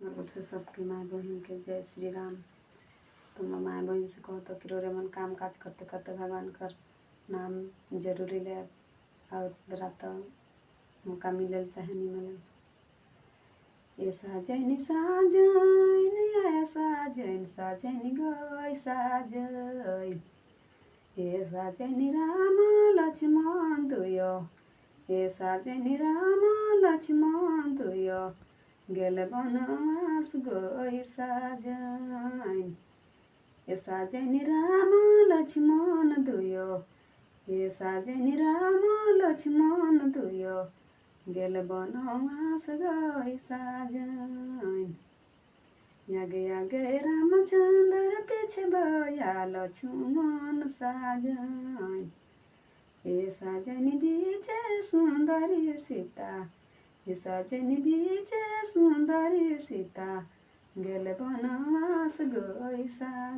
से सबके माँ बहन के जय श्री राम। तुम माँ बहन से कहो तो कि रोरे मन काम काज करते करते भगवान कर नाम जरूरी ले और रात मौका मिले चाहे नहीं मिले। ये साजन साजन या साजन साजन गई साजन ये साजन राम लक्ष्मण दुयो ये साजन राम लक्ष्मण दुयो गेल बनवास गई साजन ये साजन राम लक्ष्मण दुयो ये साजन राम लक्ष्मण दुयो गेल बनवास गई साजन आगे आगे रामचंद्र पीछे भैया लक्ष्मण साजन ये साजन बीचे सुंदरी सीता ये साजन बीचे सुंदरी सीता गेल बनवास गई साजन।